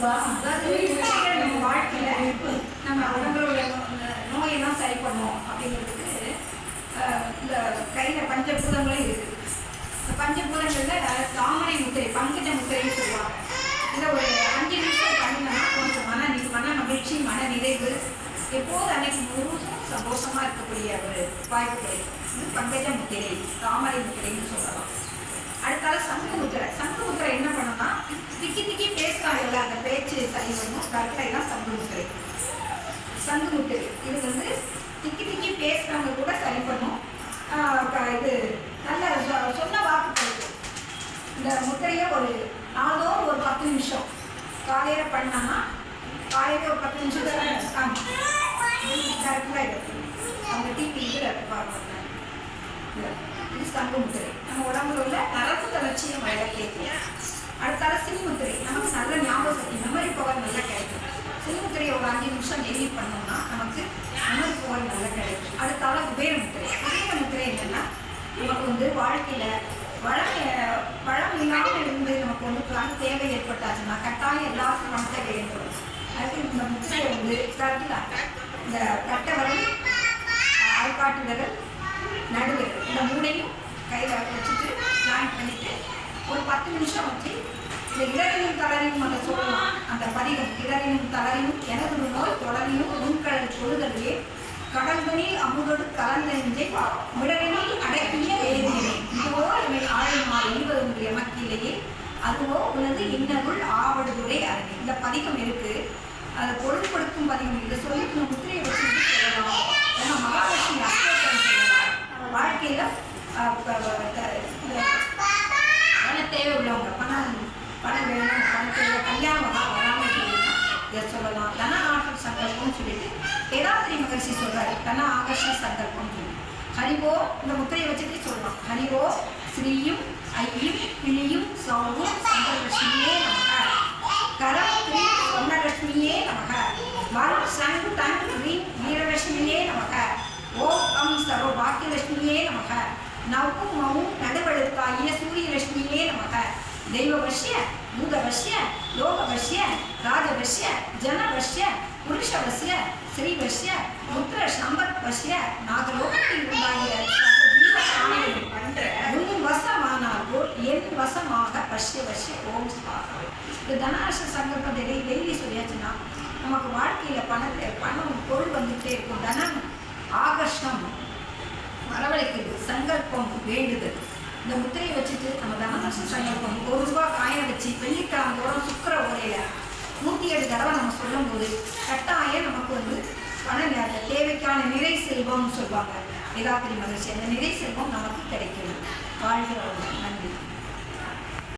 அதாவது நம்ம வாழ்க்கையில் நம்ம உடம்புல நோயெல்லாம் சரி பண்ணும் அப்படிங்கிறதுக்கு இந்த கையில் பஞ்சபூதங்களும் இருக்குது. இந்த பஞ்சபூதங்களில் தாமரை முத்திரை, பங்கஜ முத்திரைன்னு சொல்லுவாங்க. இதை ஒரு 5 நிமிஷம் பண்ணினோம்னா கொஞ்சம் மன மகிழ்ச்சி, மன நிறைவு, எப்போது அன்னைக்கு முழுவதும் சந்தோஷமாக இருக்கக்கூடிய ஒரு வாய்ப்பு கிடைக்கும். பங்கஜ முத்திரை, தாமரை முத்திரைன்னு சொல்லலாம். அடுத்தால சங்கு முத்திரை. சங்கு முத்திரை என்ன பண்ணோம்னா, திக்கி திக்கி பேசுறாங்கல்ல, அந்த பேச்சு சரி வரணும், கரெக்டாக தான் சங்கு முத்திரை. சங்கு முத்திரை இது திக்கி திக்கி பேசுறவங்க கூட சரி பண்ணும். இது நல்ல சொன்ன வாக்கு கிடைக்கும். இந்த முத்திரையை ஒரு நாள்தோறும் ஒரு 10 நிமிஷம் காலையில் பண்ணோம்னா, காலையில் ஒரு 10 நிமிஷம் கரெக்டாக இருக்கும். அவங்க டிவி இதில் பார்ப்பாங்க. இது சங்கு முத்திரை. நம்ம உடம்புல உள்ள நரம்பு தளர்ச்சியை மேலே கேட்கும். அடுத்தால சினிமுத்திரை. நமக்கு நல்ல ஞாபக சக்தி, மெமரி பவர் நல்லா கிடைக்கும். சினிமுத்திரையை ஒரு 5 நிமிஷம் டெய்லி பண்ணோம்னா நமக்கு மெமரி பவர் நல்லா கிடைக்கும். அடுத்தால குபேரமுத்திரை. குபேரமுத்திரை என்னன்னா, நமக்கு வாழ்க்கையில் வளம் இல்லாமல் இருந்து நமக்கு பண தேவை ஏற்பட்டாச்சுன்னா கட்டாயம் எல்லாருக்கும் பண தேவை ஏற்படும். அதுக்கு இந்த முத்திரையை கரெக்டாக இந்த கட்டவரல், ஆள்காட்டு விரல், நடுவில் இந்த மூணையும் கையில் வச்சுட்டு ஜாயின் பண்ணிவிட்டு ஒரு 10 நிமிஷம் வச்சு இந்த இடரினும் தளரினும் அதை சொல்லலாம். அந்த பதிகம் இடரினும் தளரினும் எனது நோய் தொடரினும் முன்கடல் சொல்லுதலே கடல்களில் அமுதோடு கலந்த நெஞ்சை மிடரினில் அடக்கிய வேதியினை இதுவோ இவை ஆழிமாறு ஈவதுடைய மக்கிலேயே அதுவோ உனது இன்னருள் ஆவடுதுறை அரணி. இந்த பதிகம் இருக்கு. அதை பொருள்படுத்தும் பதிகம். இதை சொல்லிட்டு முத்திரையை வச்சுட்டு சொல்லலாம். ஏன்னா மகாலட்சுமி அஷ்டோத்திரம் சொல்லலாம். வாழ்க்கையில் பண தேவை உள்ளவங்க, பணம் வேணும், பண தேவை, கல்யாணம் வராமல் இதை சொல்லலாம். தன ஆகர்ஷ சங்கல்பம்னு சொல்லிட்டு வேதாத்திரி மகர்ஷி சொல்றாரு. தன ஆகர்ஷ சங்கல்பம் சொல்லி ஹரிவோ இந்த முத்திரையை வச்சுட்டு சொல்லலாம். ஹரிவோ ஸ்ரீயும் ஐயும் கிளியும் சௌவும் சங்கலட்சுமியே நமக, கரம் ஸ்ரீ சொர்ணலட்சுமியே நமக, மல் சங் தன் ரீம் வீரலட்சுமியே நமக, ஓம் கம் சர்வ பாக்கியலட்சுமியே நமக, நவும் மவும் நடுவெழுத்தாகிய சூரியலட்சுமியே நமக, தெய்வவசிய பூதவசிய லோகவசிய ராஜவசிய ஜனவசிய புருஷவசிய ஸ்ரீவசிய புத்திர சம்பத் வசிய நாகலோகத்தில் உண்டாகிய உன் வசமானால் போல் என் வசமாக பசிய வசிய ஓம் ஸ்வாகா. இந்த தனாச சங்கல்பத்தை டெய்லி சொல்லியாச்சுன்னா நமக்கு வாழ்க்கையில் பணம் பொருள் வந்துகிட்டே இருக்கும். தனம் ஆகர்ஷம் வரவழைக்குது, சங்கல்பம் வேண்டுதல். இந்த முத்திரையை வச்சுட்டு நம்ம தனலட்ச சங்கல்பம் 1 ரூபாய் காயை வச்சு வெள்ளிக்கிழமை தோறும் சுக்கர ஓரையில் 107 தடவை நம்ம சொல்லும் போது கட்டாயம் நமக்கு பண தேவைக்கான நிறை செல்வம்னு சொல்லுவாங்க வேதாத்திரி மகிழ்ச்சி. அந்த நிறை செல்வம் நமக்கு கிடைக்கும். வாழ்கிற